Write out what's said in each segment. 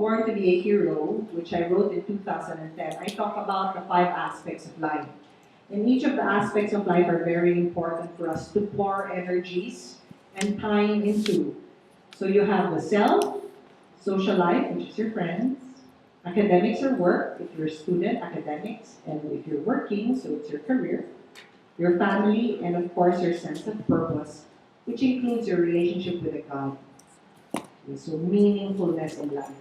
Born to be a Hero, which I wrote in 2010, I talk about the 5 aspects of life. And each of the aspects of life are very important for us to pour energies and time into. So you have the self, social life, which is your friends, academics or work, if you're a student, academics, and if you're working, so it's your career, your family, and of course your sense of purpose, which includes your relationship with God. Okay, so meaningfulness in life.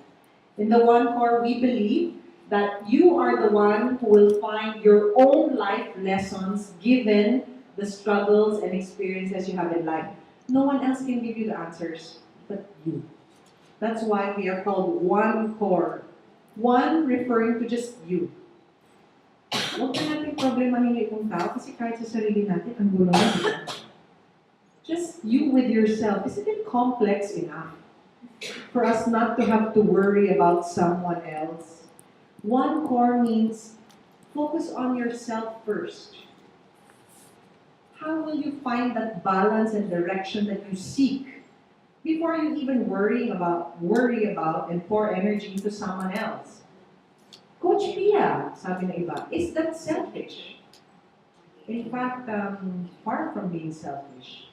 In the OneCORE, we believe that you are the one who will find your own life lessons given the struggles and experiences you have in life. No one else can give you the answers but you. That's why we are called OneCORE. One referring to just you. Huwag na natin problemahin yung ibang tao kasi kahit sa sarili natin, ang gulo na, diba? Just you with yourself. Isn't it complex enough for us not to have to worry about someone else? OneCORE means focus on yourself first. How will you find that balance and direction that you seek before you even worry about and pour energy into someone else? Coach Pia, sabi ng iba, is that selfish? In fact, far from being selfish.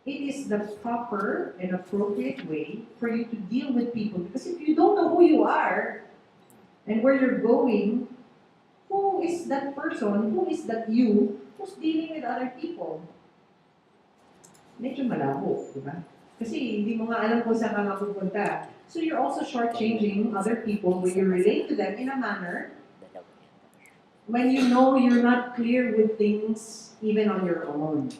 It is the proper and appropriate way for you to deal with people. Because if you don't know who you are and where you're going, who is that person, who is that you, who's dealing with other people? Medyo malabo, di ba? Kasi hindi mo nga alam kung saan ka mapupunta. So you're also shortchanging other people when you relate to them in a manner when you know you're not clear with things even on your own.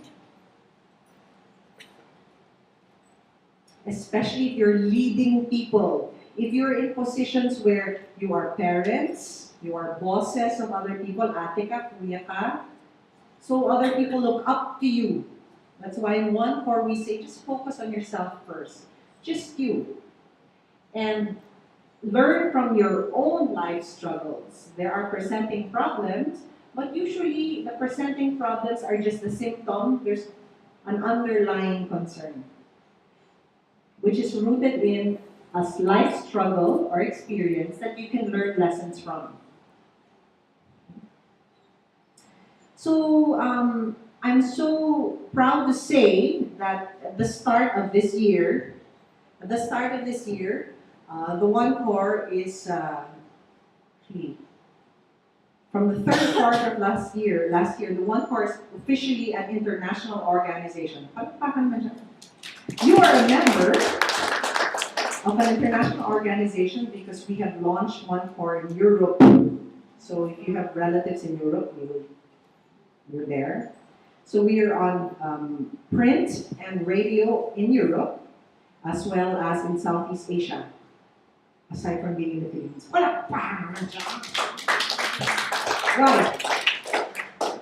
Especially if you're leading people. If you're in positions where you are parents, you are bosses of other people, ate ka, kuya ka, so other people look up to you. That's why in OneCORE we say, just focus on yourself first. Just you. And learn from your own life struggles. There are presenting problems, but usually the presenting problems are just the symptom. There's an underlying concern, which is rooted in a life struggle or experience that you can learn lessons from. So I'm so proud to say that at the start of this year, the OneCORE is from the third quarter of last year, the OneCORE is officially an international organization. You are a member of an international organization because we have launched OneCORE in Europe. So if you have relatives in Europe, you're there. So we are on print and radio in Europe, as well as in Southeast Asia, aside from being in the Philippines. Well,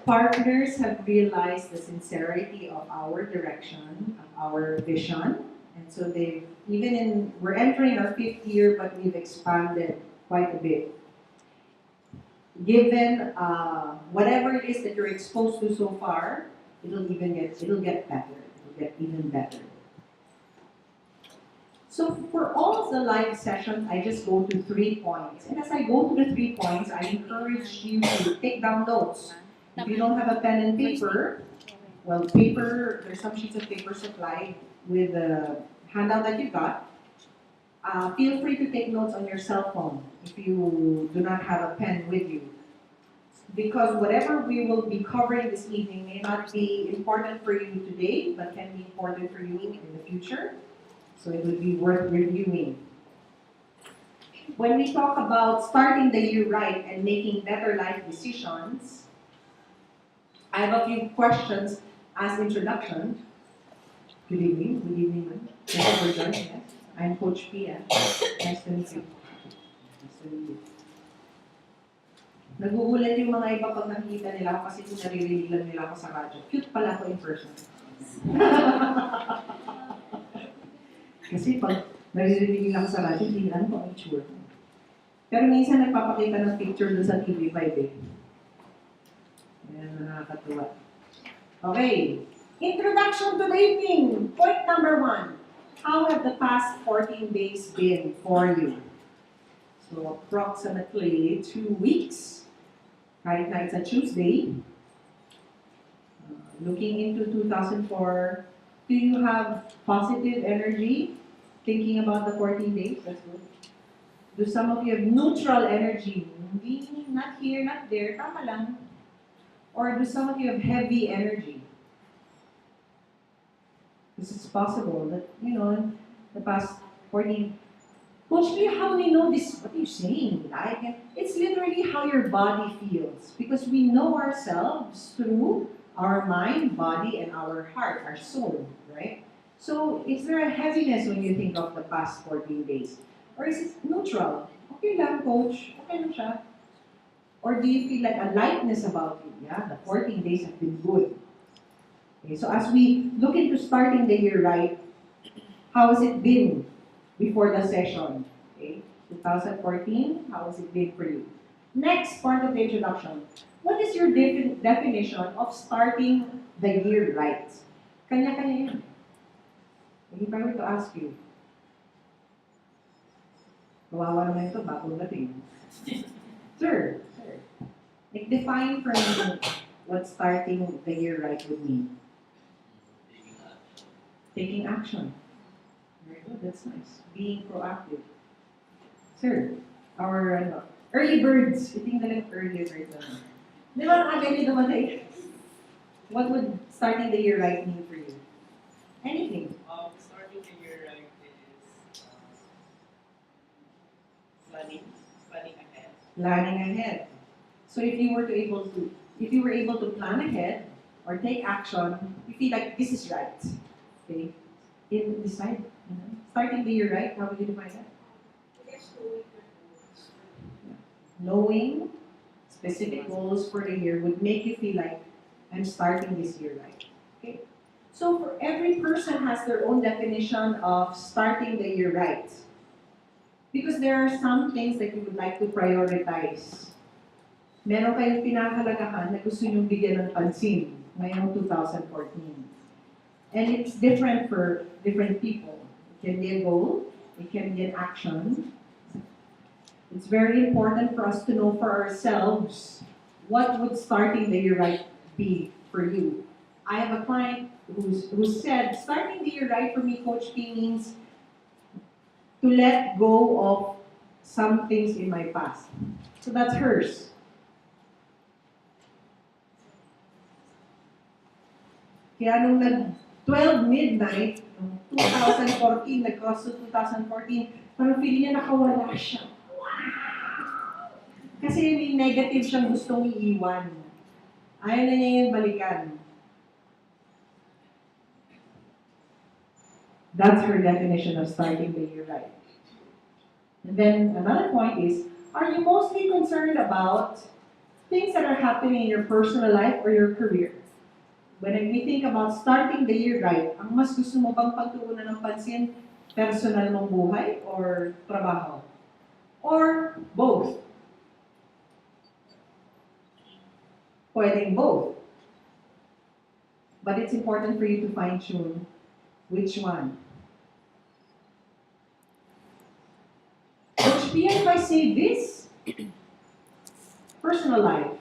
partners have realized the sincerity of our direction, of our vision, and so we're entering our 5th year, but we've expanded quite a bit. Given whatever it is that you're exposed to so far, it'll get better. It'll get even better. So for all of the live sessions, I just go to 3 points. And as I go to the 3 points, I encourage you to take down notes. If you don't have a pen and paper, there's some sheets of paper supplied with the handout that you got. Feel free to take notes on your cell phone if you do not have a pen with you. Because whatever we will be covering this evening may not be important for you today, but can be important for you in the future. So it would be worth reviewing. When we talk about starting the year right and making better life decisions, I have a few questions as introduction. Good evening. Good evening, ma'am. Thank you for joining us. I'm Coach Pia. Nice to meet you. Nice to meet you. Nagugulat yung mga iba pag nakikita nila ako kasi kung naririnig lang nila ako sa radyo. Cute pala ako in person. Kasi pag naririnig lang ako sa radyo, hindi lang ko ang itsura. Pero minsan nagpapakita ng picture doon sa TV5 eh. Ayan, nakakatuwa. Okay. Introduction to the evening. Point number 1. How have the past 14 days been for you? So approximately 2 weeks, right now it's a Tuesday. Looking into 2004, do you have positive energy thinking about the 14 days? That's good. Do some of you have neutral energy? Hindi, not here, not there, tama lang. Or do some of you have heavy energy? This is possible that, the past 14. Coach Lee, how do we know this? What are you saying? Like, it's literally how your body feels. Because we know ourselves through our mind, body, and our heart, our soul, right? So, is there a heaviness when you think of the past 14 days? Or is it neutral? Okay lang, coach. Okay lang siya. Or do you feel like a lightness about you? Yeah, the 14 days have been good. Okay, so as we look into starting the year right, how has it been before the session? Okay, 2014, how has it been for you? Next part of the introduction. What is your definition of starting the year right? Kanya-kanya yan. If I were to ask you, kawawa naman ito, bagong dating. Sir, like define for me what starting the year right would mean. Taking action. Very good, that's nice. Being proactive. Sir, our early birds. Iting na lang early birds. Di ba ang aga niyo dumatay? What would starting the year right mean for you? Anything. Starting the year right is planning ahead. Planning ahead. So if you were able to plan ahead or take action, you feel like this is right. Okay? In decide. Starting the year right, how would you define that? Knowing specific goals for the year would make you feel like I'm starting this year right. Okay? So for every person has their own definition of starting the year right. Because there are some things that you would like to prioritize. Meron kayong pinakalagahan na gusto nyong bigyan ng pansin ngayong 2014. And it's different for different people. It can be a goal, it can be an action. It's very important for us to know for ourselves what would starting the year right be for you. I have a client who said, starting the year right for me, Coach P, means to let go of some things in my past. So that's hers. Kaya nung 12 midnight, 2014, nag-cross to 2014, parang feeling niya nakawala siya. Kasi may negative siyang gustong iiwan. Ayaw na niya yung balikan. That's her definition of starting the year right. And then another point is, are you mostly concerned about things that are happening in your personal life or your career? When we think about starting the year right, ang mas gusto mo bang pagtuunan ng pansin, personal mong buhay or trabaho? Or both? Pwedeng both. But it's important for you to fine-tune which one. Coach Pia, if I say this, personal life,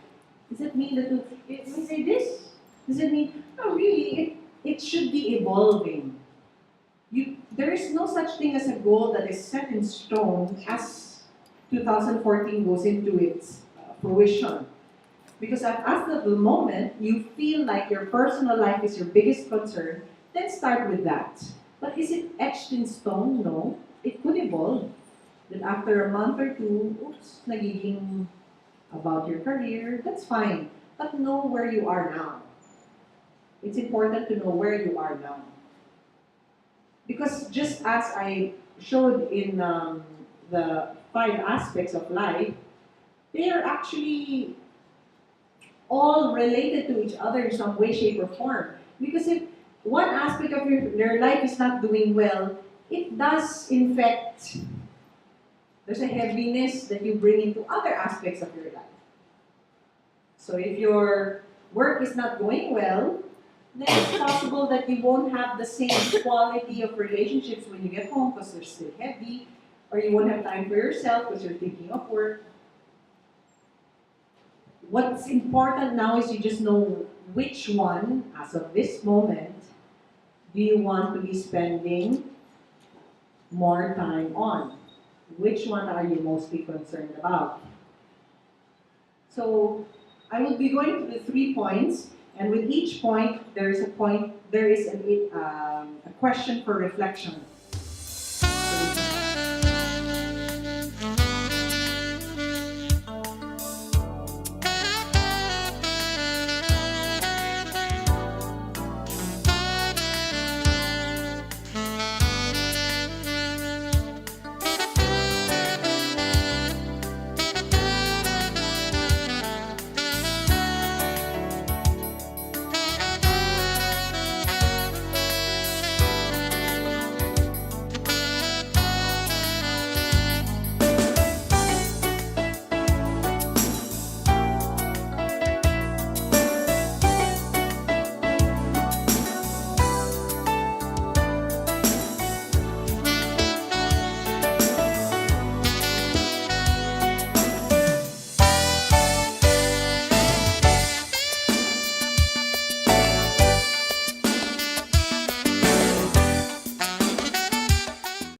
does it mean that if we say this, does it mean, no, really, it should be evolving. There is no such thing as a goal that is set in stone as 2014 goes into its fruition. Because as of the moment, you feel like your personal life is your biggest concern, then start with that. But is it etched in stone? No. It could evolve. Then after a month or two, oops, nagiging about your career, that's fine. But know where you are now. It's important to know where you are now. Because just as I showed in the 5 aspects of life, they are actually all related to each other in some way, shape, or form. Because if one aspect of your life is not doing well, it does infect. There's a heaviness that you bring into other aspects of your life. So if your work is not going well, then it's possible that you won't have the same quality of relationships when you get home because they're still heavy. Or you won't have time for yourself because you're thinking of work. What's important now is you just know which one, as of this moment, do you want to be spending more time on? Which one are you mostly concerned about? So I will be going to the 3 points, and with each point, there is a question for reflection.